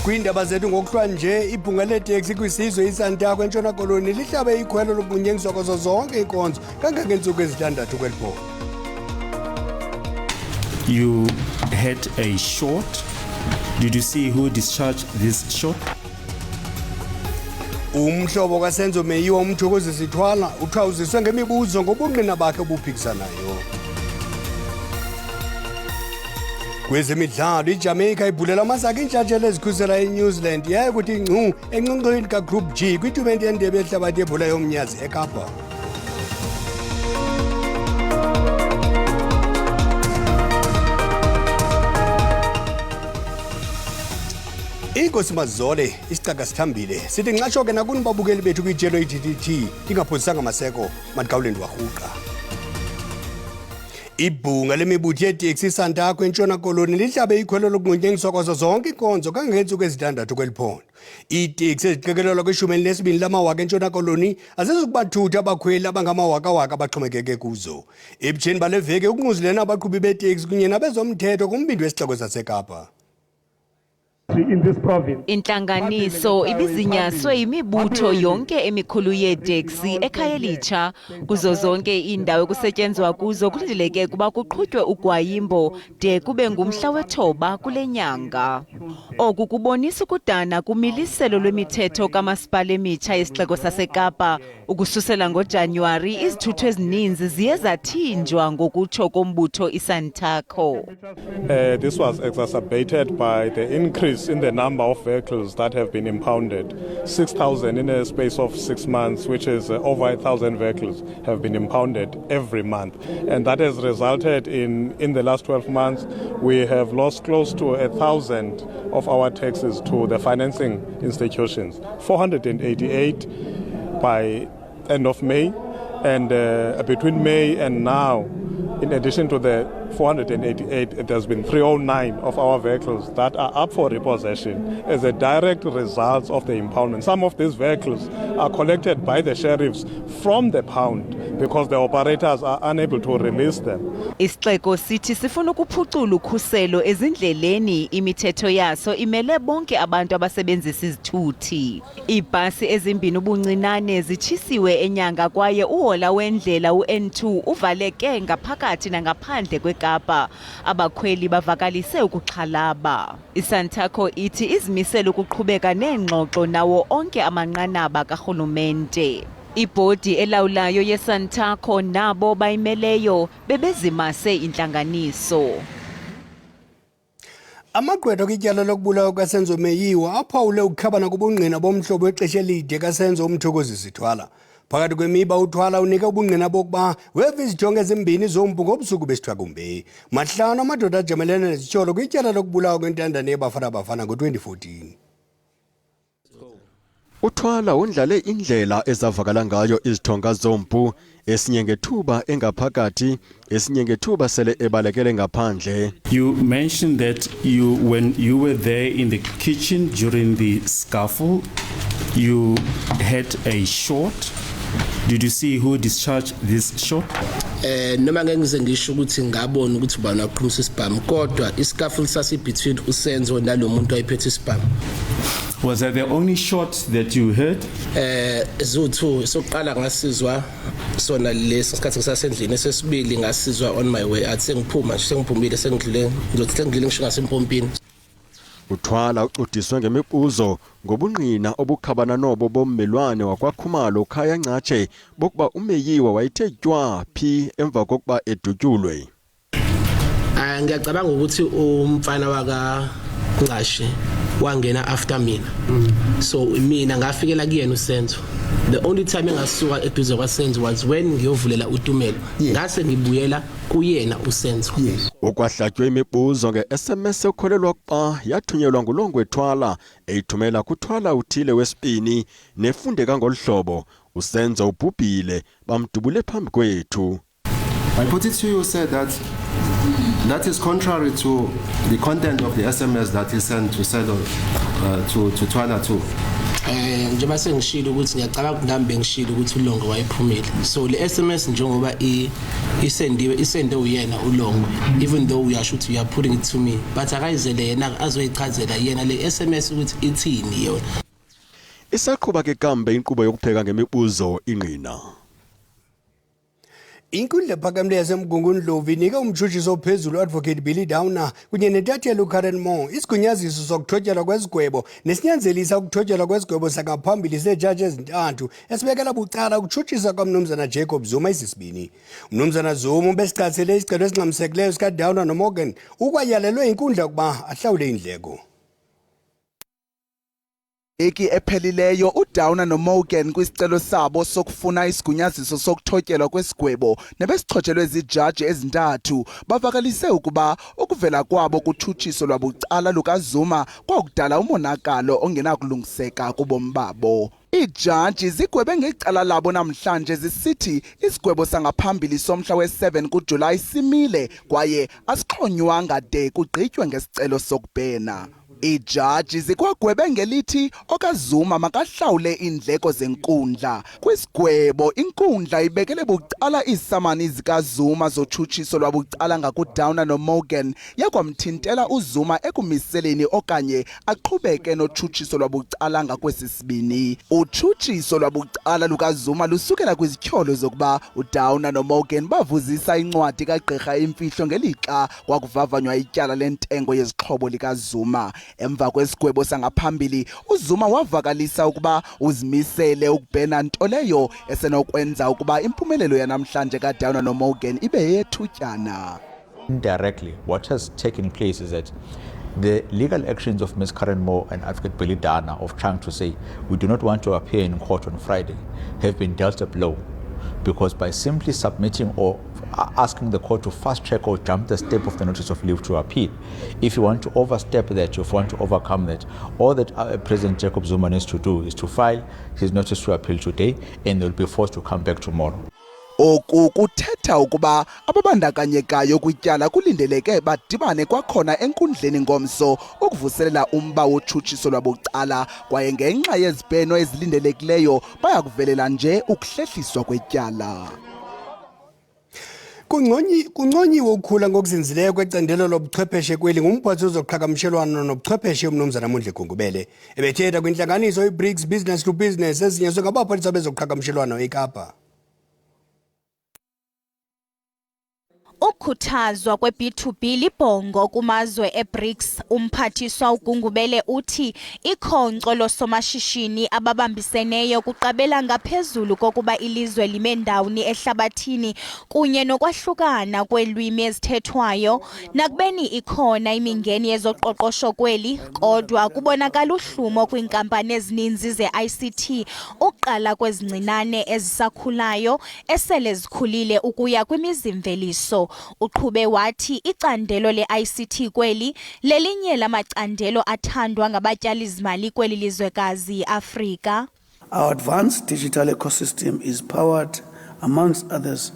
Kwiindaba zethu ngokuhlwa nje ibhunga leteksi kwisizwe iSANTACO eNtshona Koloni lihlabe ikhwelo lobunyengiswa kwazo zonke iinkonzo kangangeentsuku ezintandathu kweli phondo. You had a short. Did you see who discharged this short? Umhlobo kaSenzo Meyiwa umthokozi sithwala uthawuziswe ngemibuzo ngobungqina bakhe obuphikisanayo. Kwezemidlalo iJamaica ibhulela amasaka intshatshelo ezikhusela eNew Zealand yaye kuthi ngcu enqenqeni kaGroup G kwitumente yendebe yehlabathi yebhola yomnyazi eKapa. Inkosi Mazole isicaka sithambile sithi nxasho-ke nakuni babukeli bethu kwijelo i-DDT ingaphosisanga maseko manikawuleni warhuqa. Ibhunga lemibutho yeteksi iSANTACO eNtshona Koloni lihlabe ikhwelo lokunqunyanyiswa kwazo zonke iinkonzo kangangeentsuku ezintandathu kweli phondo. Iiteksi eziqikelelwa kwi-12 lamawaka eNtshona Koloni azizukubathutha abakhweli abangamawakawaka abaxhomekeke kuzo. Ebutsheni bale veki ukunquzulena abaqhubi beeteksi kunye nabezomthetho kumbindi wesixeko saseKapa. In this province. Intlanganiso ibizinyaswe imibutho yonke emikhulu yeeteksi eKhayelitsha kuzo zonke iindawo ekusetyenzwa kuzo kulindeleke kuba kuqhutywe ugwayimbo de kube ngumhla wethoba kule nyanga. Oku kubonisa ukudana kumiliselo lwemithetho kamasipala emitsha yesixeko saseKapa. Ukususela ngoJanuwari izithutho ezininzi ziye zathinjwa ngokutsho kombutho iSANTACO. This was exacerbated by the increase in the number of vehicles that have been impounded. 6,000 in a space of 6 months, which is over 1,000 vehicles have been impounded every month. And that has resulted in the last 12 months, we have lost close to 1,000 of our taxes to the financing institutions. 488 by end of May, and between May and now, in addition to the 488, there's been 309 of our vehicles that are up for repossession as a direct result of the impoundment. Some of these vehicles are collected by the sheriffs from the pound because the operators are unable to release them. Isixeko sithi sifuna ukuphucula ukhuselo ezindleleni, imithetho yaso imele bonke abantu abasebenzisa izithuthi. Iibhasi ezimbini ubuncinane zitshisiwe enyanga kwaye uhola wendlela uN2 uvaleke ngaphakathi nangaphandle kweKapa. Abakhweli bavakalise ukuxhalaba. iSANTACO ithi izimisela ukuqhubeka neengxoxo nawo onke amanqanaba karhulumente. Ibhodi elawulayo yeSANTACO nabo bayimeleyo bebezimase intlanganiso. Amagqwetha kwityala lokubulawa kaSenzo Meyiwa aphawule ukukhabana kubungqina bomhlobo wexesha elide kaSenzo umthokozi sithwala. Phakathi kwemiba uthwala unika ubungqina bokuba weva izijongo ezimbini zompu ngobusuku besithwakumbe. Mahlanu amadoda ajamelene nezityholo kwityala lokubulawa kwentandane yeBafana ngo-2014. Uthwala undlale indlela ezavakala ngayo izithonga zompu, esinye ngethuba engaphakathi, esinye ngethuba sele ebalekele ngaphandle. You mentioned that when you were there in the kitchen during the scuffle, you had a short. Did you see who discharged this shot? Noma ngeke ngize ngisho ukuthi ngabona ukuthi ubani waqhumisa isibhamu kodwa iscuffle sasi between uSenzo nalomuntu ayiphethe isibhamu. Was that the only shot that you heard? Zuthu sokuqala ngasizwa sona lesi sikhathi ngisasendlini, esesibili ngasizwa on my way athi sengiphuma nje sengiphumile sengidlule ngisho ngasempompini. Uthwala uqudiswe ngemibuzo ngobungqina obukhabana nobo bommelwane wakwaKhumalo Khaya Ncatshe bokuba uMeyiwa wayithe tywaa phi emva kokuba edutyulwe. Ngiyacabanga ukuthi umfana waka Ncatshe wangena after mina. So mina ngafikela kuyena uSenzo. The only time engasuka eduze kwaSenzo was when ngiyovulela uTumelo. Ngase ngibuyela kuyena uSenzo. Okwahlatywe imibuzo nge-SMS ekholelwa kuba yathunyelwa ngulongwethwala eyithumela kuthwala uthile wesibini nefundeka ngolhlobo uSenzo ubhubhile bamdubule phambi kwethu. I put it to you, said that is contrary to the content of the SMS that he sent to Twala too. Njengoba sengishilo ukuthi ngiyacabanga nami bengishilo ukuthi uLongo wayephumile. So le SMS njengoba isende uyena uLongo, even though uyasho ukuthi you are putting it to me, but akayizele yena azoyichazela yena le SMS ukuthi ithini yona. Isaqhuba ke kambe inkqubo yokupheka ngemibuzo ingqina. Inkundla ephakamele yaseMgungundlovu Ndlovu inika umtshutshiso ophezulu Advocate Billy Downer kunye nentatheli uKaren Moore isigunyaziso sokuthotyelwa kwezigwebo nesinyanzelisa ukuthotyelwa kwezigwebo sangaphambili sejaji ezintathu esibekela bucala ukutshutshisa kwaMnumzana Jacob Zuma isisibini. Umnumzana Zuma ubesicacisele isicelo esingxamisekileyo sikaDowner noMorgan ukwayalelwe inkundla ukuba ahlawule indleko. Eki ephelileyo uDowner noMorgan kwisicelo sabo sokufuna isigunyaziso sokuthotyelwa kwesigwebo nebesichotshelwe zijaji ezintathu bavakalise ukuba ukuvela kwabo kuthutshiso lwabucala lukaZuma kwakudala umonakalo ongenakulungiseka kubomi babo. Ijaji zigwebe ngecala labo namhlanje zisithi isigwebo sangaphambili somhla we-7 kuJulayi simile kwaye asixhonywanga de kugqitywe ngesicelo sokubhena. Ijaji zikwagwebe ngelithi okaZuma makahlawule indleko zenkundla. Kwisigwebo inkundla ibekele bucala isamani zikaZuma zotshutshiso lwabucala ngakuDowner noMorgan yakwamthintela uZuma ekumiseleni okanye aqhubeke notshutshiso lwabucala ngakwesisibini. Utshutshiso lwabucala lukaZuma lusukela kwizityholo zokuba uDowner noMorgan bavuzisa incwadi kagqirha imfihlo ngelixa kwakuvavanywa ityala lentengo yezixhobo likaZuma. Emva kwesigwebo sangaphambili uZuma wavakalisa ukuba uzimisele ukubhena nto leyo esenokwenza ukuba impumelelo yanamhlanje kaDowner noMorgan ibe yethutyana. Indirectly, what has taken place is that the legal actions of Ms. Karen Moore and Advocate Billy Downer of trying to say we do not want to appear in court on Friday have been dealt a blow, because by simply submitting or asking the court to fast track or jump the step of the notice of leave to appeal, if you want to overstep that, if you want to overcome that, all that President Jacob Zuma needs to do is to file his notice to appeal today and they'll be forced to come back tomorrow. Oku kuthetha ukuba ababandakanyekayo kwityala kulindeleke badibane kwakhona enkundleni ngomso ukuvuselela umba wotshutshiso lwabucala kwaye ngenxa yezibheno ezilindelekileyo bayakuvelela nje ukuhlehliswa kwetyala. Kunconyiwe ukukhula ngokuzinzileyo kwecandelo lobuchwepheshe kweli ngumphathi wezoqhagamshelwano nobuchwepheshe uMnumzana Mundle Gungubele ebethetha kwintlanganiso iBRICS Business to Business ezinyezwe ngabaphathiswa bezoqhagamshelwano eKapa. Ukukhuthazwa kwe-B2B libhongo kumazwe eBRICS, umphathiswa uGungubele uthi ikhonkco losomashishini ababambiseneyo kuqabela ngaphezulu kokuba ilizwe lime ndawoni ehlabathini kunye nokwahlukana kweelwimi ezithethwayo, nakubeni ikhona imingeni yezoqoqosho kweli, kodwa kubonakala uhlumo kwiinkampani ezininzi ze-ICT, uqala kwezincinane ezisakhulayo esele zikhulile ukuya kwimizimveliso. Uqhube wathi icandelo le-ICT kweli lelinye lamacandelo athandwa ngabatyalizimali kweli lizwekazi Afrika. Our advanced digital ecosystem is powered, amongst others,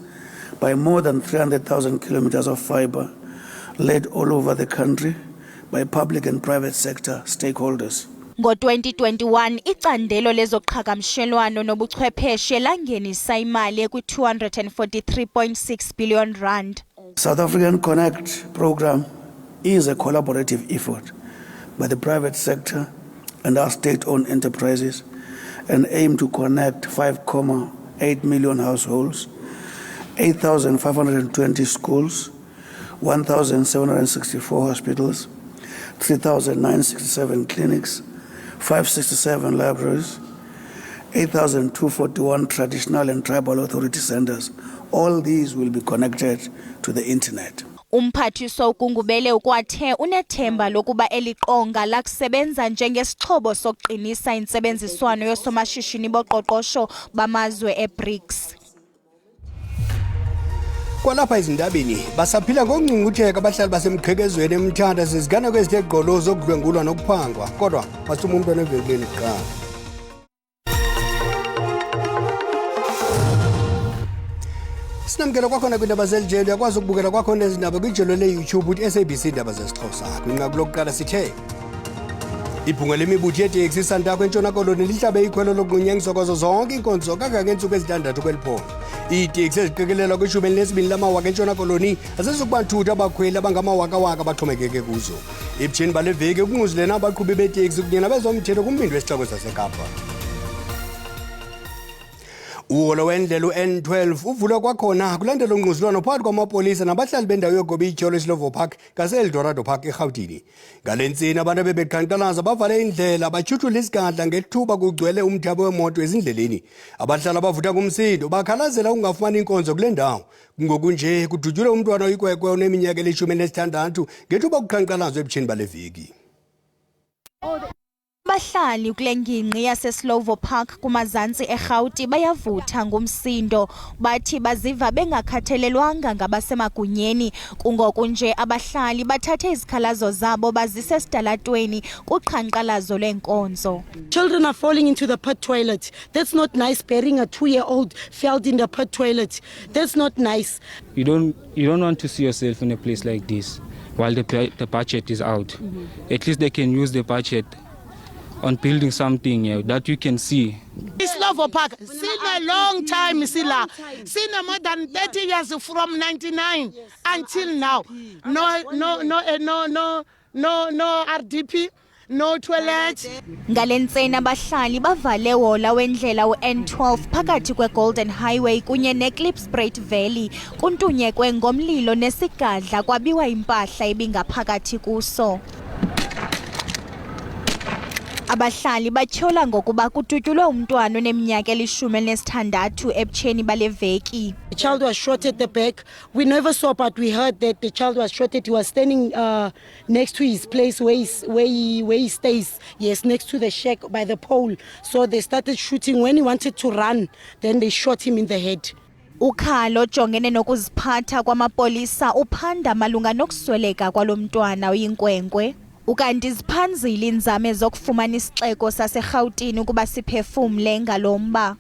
by more than 300,000 kilometers of fiber laid all over the country by public and private sector stakeholders. Ngo-2021 icandelo lezoqhagamshelwano nobuchwepheshe langenisa imali ekwi-243.6 billion rand. South African Connect program is a collaborative effort by the private sector and our state-owned enterprises and aim to connect 5.8 million households, 8,520 schools, 1,764 hospitals, 3,967 clinics, 567 libraries, 8,241 traditional and tribal authority centers. All these will be connected to the internet. Umphathiswa uGungubele ukwathe unethemba lokuba eliqonga lakusebenza njengesixhobo sokuqinisa intsebenziswano yosomashishini boqoqosho bamazwe eBRICS. Kwalapha ezindabeni basaphila ngokungcungutheka abahlali basemqhekezweni emthanda sizigana kwezithe gqolo zokudlwengulwa nokuphangwa kodwa masuma umntwana evenkileni kuqala. Sinamkela kwakhona kwindaba zelijelo uyakwazi ukubukela kwakhona ezindaba kwijelo le-YouTube uthi SABC Indaba zesiXhosa kwinqaku lokuqala sithe Ibhunga lemibutho yeteksi iSantako eNtshona Koloni lihlabe ikhwelo lokunqunyanyiswa kwazo zonke iinkonzo kangangeentsuku ezintandathu kweliphondo. Iiteksi eziqikelelwa kwishumi elinesibini lamawaka eNtshona Koloni azizukubathutha abakhweli abangamawakawaka abaxhomekeke kuzo. Ebutsheni bale veki ukungquzulene abaqhubi beeteksi kunye nabezomthetho kumbindi wesixeko saseKapa. Uholo wendlela u-N12 uvulwa kwakhona kulandela ungquzulwano phakathi kwamapolisa nabahlali bendawo yogoba ityholo eSlovo Park ngase-Eldorado Park eRhawutini. Ngale ntsini abantu abebeqhankqalaza bavale indlela batyhuthula isigadla ngethuba kugcwele umthabo wemoto ezindleleni. Abahlali abavutha ngumsindo bakhalazela ukungafumani inkonzo kule ndawo. Ngoku nje kudutyulwe umntwana oyikwekwe oneminyaka eli-16 ngethuba kuqhankqalazwa ebutsheni bale veki. Abahlali kule ngingqi yaseSlovo Park kumazantsi eRhawuti bayavutha ngumsindo, bathi baziva bengakhathalelwanga ngabasemagunyeni. Kungoku nje abahlali bathathe izikhalazo zabo bazise esitalatweni kuqhankqalazo lwenkonzo. Children are falling into the pit toilet. That's not nice. Burying a 2-year-old fell in the pit toilet. That's not nice. You don't want to see yourself in a place like this while the budget is out. At least they can use the budget on building something that you can see. Slovo Park, seen a long time, Sila. Seen more than 30 years from 99 until now. No RDP. No toilet. Ngalentseni abahlali bavale wola wendlela u-N12 phakathi kwe-Golden Highway kunye ne-Klipspruit Valley kuntunyekwe ngomlilo nesigadla kwabiwa impahla ebingaphakathi kuso. Abahlali batyhola ngokuba kututyulwe umntwana oneminyaka eli-16 ebutsheni bale veki. The child was shot at the back. We never saw, but we heard that the child was shot at. He was standing next to his place where he stays. Yes, next to the shack by the pole. So they started shooting. When he wanted to run, then they shot him in the head. Ukhalo jongene nokuziphatha kwamapolisa uphanda malunga nokusweleka kwalo mntwana oyinkwenkwe. Ukanti ziphanzile inzame zokufumana isixeko saseRhawutini ukuba siphefumle ngalomba.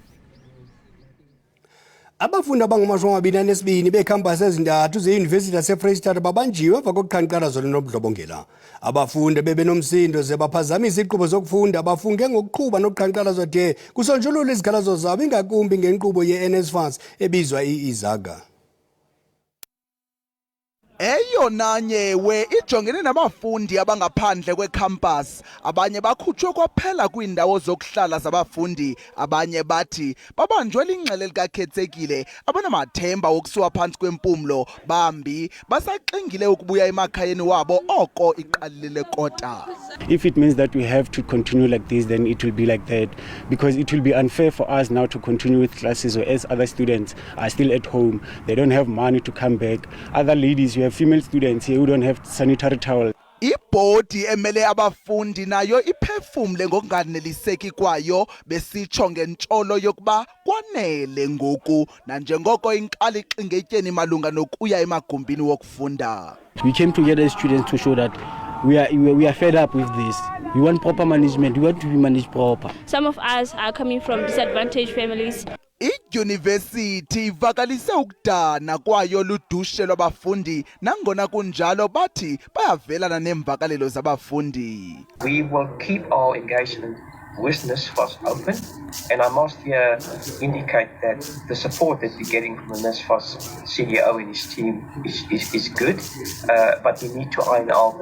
Abafundi abangama-22 beekhampasi ezintathu zeYunivesithi yaseFreystata babanjiwe emva kokuqhankqalazo linobundlobongela. Abafundi bebenomsindo ze baphazamisa iinkqubo zokufunda abafunge ngokuqhuba nokuqhankqalazo de kusonjululwa izikhalazo zabo ingakumbi ngenkqubo ye-NSFAS ebizwa i-Izaga. Eyona nyewe ijongene nabafundi abangaphandle kwecampus, abanye bakhutshwe kwaphela kwiindawo zokuhlala zabafundi, abanye bathi babanjwe lingxele likakhetsekile abanamathemba wokusuka phantsi kwempumlo, bambi basaxingile ukubuya emakhayeni wabo oko iqalile kota. If it means that we have to continue like this, then it will be like that, because it will be unfair for us now to continue with classes as other students are still at home. They don't have money to come back. Other ladies, you have female students here who don't have sanitary towels. Ibhodi emele abafundi nayo iphefumle ngokunganeliseki kwayo besitsho ngentsholo yokuba kwanele ngoku nanjengoko inkali ixingetyeni malunga nokuya emagumbini wokufunda. We came together as students to show that we are fed up with this. We want proper management. We want to be managed proper. Some of us are coming from disadvantaged families. iYunivesithi ivakalise ukudana kwayo ludushe lwabafundi nangona kunjalo bathi bayavelana nemvakalelo zabafundi. We will keep our engagement with NSFAS open, and I must here indicate that the support that we're getting from the NSFAS CEO and his team is good, but we need to iron out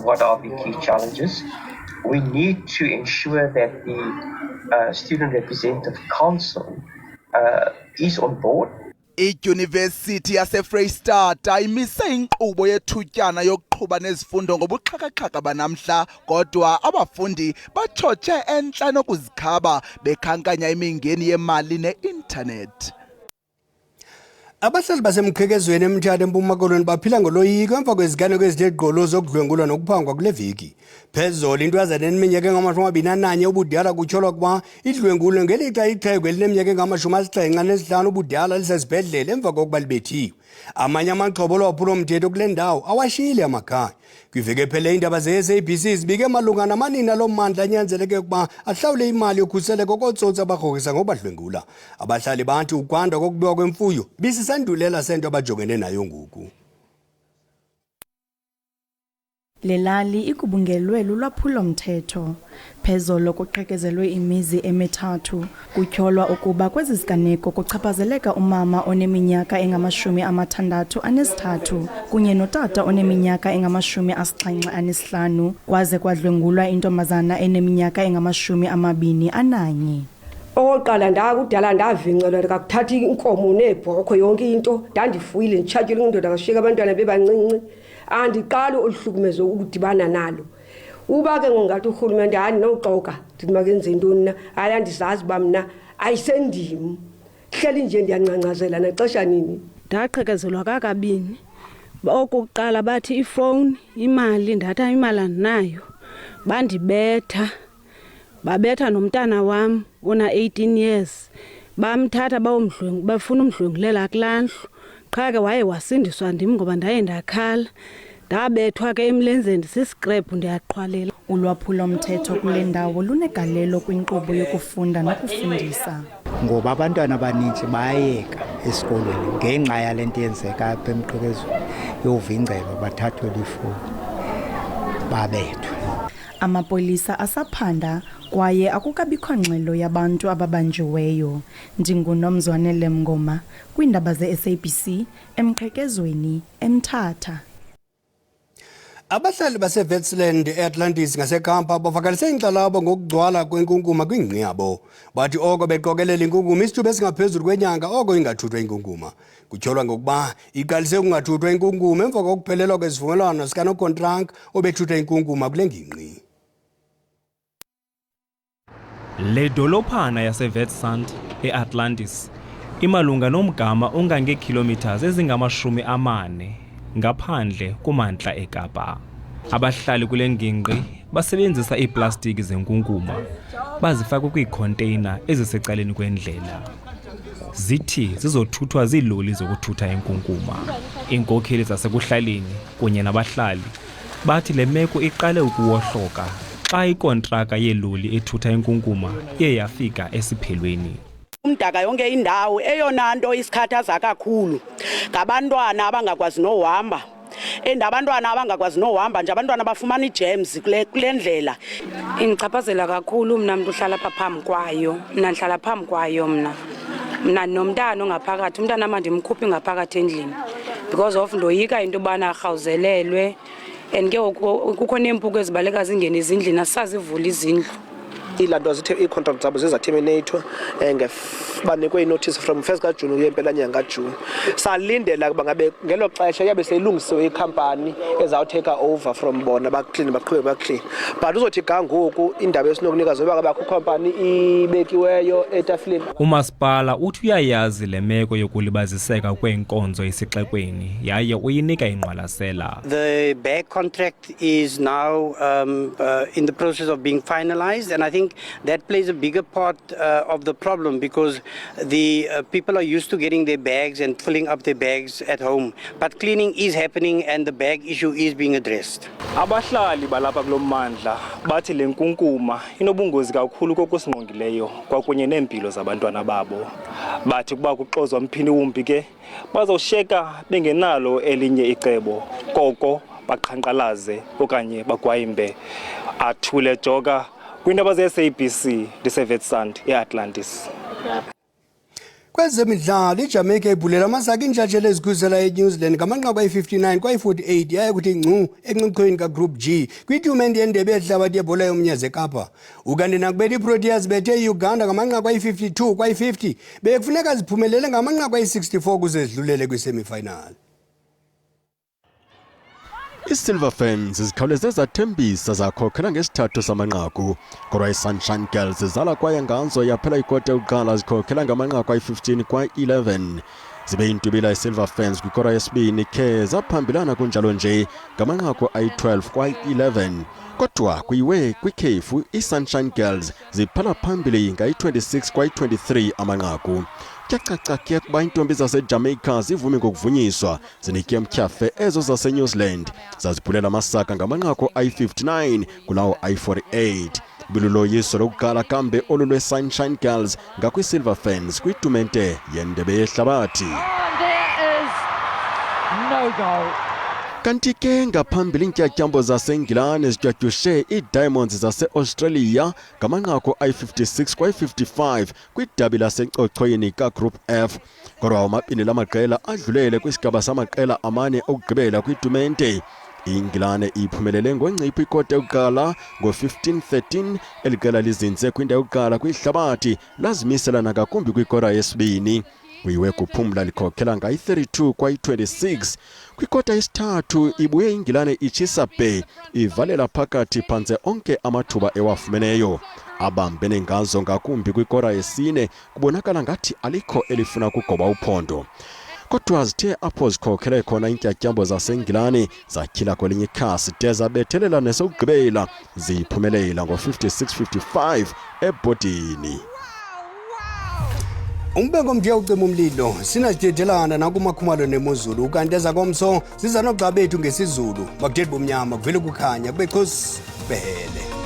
what are the key challenges. We need to ensure that the Student Representative Council is on board. iYunivesithi yaseFreystata imise inkqubo yethutyana yokuqhuba nezifundo ngobuxhakaxhaka banamhla, kodwa abafundi batshotshe entla nokuzikhaba bekhankanya imingeni yemali ne-internet. Abahlali basemqhekezweni eMthatha eMpuma Koloni baphila ngoloyiko emva kweziganeko ezithe gqolo zokudlwengulwa nokuphangwa kule veki. Phezolo intwazana eneminyaka engama-21 ubudala kutyholwa ukuba idlwengulwe ngelixa ixhego elineminyaka engama-75 ubudala lisesibhedlele emva kokuba libethiwe. Amanye amaxhobo olwaphulomthetho kule ndawo awashiyile amakhaya. Kwiveki ephele iindaba ze-SABC zibike malunga namanina lo mmandla anyanzeleke ukuba ahlawule imali yokhuseleko kootsotsi abagrogrisa ngobadlwengula. Abahlali bathi ukwanda kokubiwa kwemfuyo bisisandulela sento abajongene nayo ngoku. Lelali ikubungelwe lulwaphulo-mthetho. Phezolo kuqhekezelwe imizi emithathu. Kutyholwa ukuba kwezi ziganeko kuchaphazeleka umama oneminyaka engama-63 kunye notata oneminyaka engama-75 kwaze kwadlwengulwa intombazana eneminyaka engama-21. Okokuqala ndakudala ndavincelwa ndakuthatha inkomo neebhokhwe yonke into ndandifuyile nditshatshile indoda ngashiyeka abantwana bebancinci andiqali oluhlukumezo ukudibana nalo. Uba ke ngongathi urhulumente andinoxoka ndithi makenze intoni na hayi andizazi uba mna ayisendim hleli nje ndiyancangcazela naxesha nini. Ndaqhekezelwa kakabini. Okokuqala bathi ifowuni imali ndatha imali andinayo bandibetha. Babetha nomntana wam ona 18 years bamthatha bafuna umdlwengulela kulandlu qha ke waye wasindiswa ndim ngoba ndaye ndakhala ndabethwa ke emlenzeni siscrap ndiyaqhwalela. Ulwaphulo-mthetho kule ndawo lunegalelo kwinkqubo yokufunda nokufundisa ngoba abantwana abaninzi bayayeka esikolweni ngenxa yale nto yenzeka apha emqhekezweni yovingcelwa bathathwe ifowuni babethwe. Amapolisa asaphanda kwaye akukabikho ngxelo yabantu ababanjiweyo. NdinguNomzwanele Mngoma kwiindaba ze-SABC emqhekezweni eMthatha. Abahlali base-Westland e-Atlantis ngaseKapa bavakalise inkxalabo ngokugcwala kwenkunkuma kwingingqi yabo. Bathi oko beqokelela inkunkuma isithuba esingaphezulu kwenyanga oko ingathuthwa inkunkuma. Kutyholwa ngokuba iqalise ukungathuthwa inkunkuma emva kokuphelelwa kwesivumelwano sikanokontrak obethutha inkunkuma kule ngingqi. Le dolophana yase-Westland e-Atlantis imalunga nomgama ongangeekhilomiters ezingama-40 ngaphandle kumantla eKapa. Abahlali kule ngingqi basebenzisa iiplastiki zenkunkuma bazifaka kwiikhonteyina ezisecaleni kwendlela. Zithi zizothuthwa ziiloli zokuthutha inkunkuma. Iinkokheli zasekuhlaleni kunye nabahlali bathi le meko iqale ukuwohloka xa ikontraka yeeloli ethutha inkunkuma iye yafika esiphelweni. Umdaka yonke indawo eyona nto isikhathaza kakhulu ngabantwana abangakwazi nohamba. Abantwana abangakwazi nohamba nje abantwana bafumana ijams kule ndlela. Ingichaphazela kakhulu mna mntu uhlala apha phambi kwayo. Mna ndihlala phambi kwayo mna nomntana ongaphakathi. Umntana mandimkhuphi ngaphakathi endlini because of ndoyika into yobana arhawuzelelwe and ke kukho neempuku ezibaleka zingene ezindlini asazivula izindlu. Ilanto zithe i-contract zabo zizaterminator banikwe inotice from 1st kaJuni uyempela nyanga kaJuni. Salindela kuba ngabe ngelo xesha yabe seyilungisiwe ikhampani ezawuteka over from bona baclean baqhubeke baclean. But uzothi kangoku indaba esinokunika zoba ngabakho company ibekiweyo etafileni. Umasipala uthi uyayazi le meko yokulibaziseka kweenkonzo esixekweni yaye uyinika ingqwalasela. The bag contract is now in the process of being finalized, and I think that plays a bigger part of the problem because the people are used to getting their bags and filling up their bags at home. But cleaning is happening and the bag issue is being addressed. Abahlali balapha kulo mmandla bathi le nkunkuma inobungozi kakhulu kokusingqongileyo kwakunye neempilo zabantwana babo. Bathi kuba kuxozwa mphini wumbi ke bazawushiyeka bengenalo elinye icebo koko baqhankqalaze okanye bagwayimbe. Athule Joka kwiindaba ze-SABC ndise-Westland e-Atlantis. Kwezemidlalo iJamaica ibhulela amasaka intshatshelo ezikhusela eNew Zealand ngamanqaku ayi-59 kwayi-48 yaye kuthi ngcu enxichweni kaGroup G kwitumente yendebe yehlabathi yebhola yomnyazi eKapa. Ukanti nakubetha iProteas bethe iUganda ngamanqaku ayi-52 kwayi-50 bekufuneka ziphumelele ngamanqaku ayi-64 kuze zidlulele kwisemifinal. Isilver Fans zikhawuleze zathembisa zakhokhela ngesithathu samanqaku kodwa iSunshine Girls zala kwaye nganzo yaphela ikota yokuqala zikhokhela ngamanqaku ayi-15 kwa-11. Zibe intubila iSilver Fans kwikora yesibini khe zaphambilana kunjalo nje ngamanqaku ayi-12 kwa-11. Kodwa kuyiwe kwikhefu iSunshine Girls ziphala phambili ngayi-26 kwayi-23 amanqaku. Kuyacaca ke kuba intombi zaseJamaica zivumi ngokuvunyiswa zinike mtyhafe ezo zaseNew Zealand zaziphulela amasaka ngamanqaku ayi-59 kulawo ayi-48. Biluloyiso lokuqala kambe olu lwe-Sunshine Girls ngakwi-Silver Fans kwitumente yendebe yehlabathi. There is no goal. Kanti ke ngaphambili intyatyambo zaseNgilane zitywatyushe iDiamonds zase-Australia ngamanqaku ayi-56 kwayi-55 kwidabi lasecochoyini kaGroup F. Kodwa omabini lamaqela adlulele kwisigaba samaqela amane okugqibela kwitumente. iNgilane iphumelele ngoncipho ikota yokuqala ngo-15-13, eliqela lizinze kwindawo yokuqala kwihlabathi lazimisela nangakumbi kwikora yesibini. Kuyiwe kuphumla likhokhela ngayi-32 kwayi-26. Kwikota yesithathu ibuye iNgilane itshisa Bay ivalela phakathi phantse onke amathuba ewafumeneyo. Abambene ngazo ngakumbi kwikora yesine kubonakala ngathi alikho elifuna kugoba uphondo. Kodwa zithe apho zikhokhele khona intyatyambo zaseNgilane zatyhila kwelinye ikhasi de zabethelela nesokugqibela ziphumelela ngo-56-55 ebhodini. Umbeko mnje ucima umlilo sinasithethelana nakumakhumalo nemozulu kanti ezakomso siza nogxa bethu ngesizulu bakuthethe bomnyama kuvele kukhanya kube khosi behele.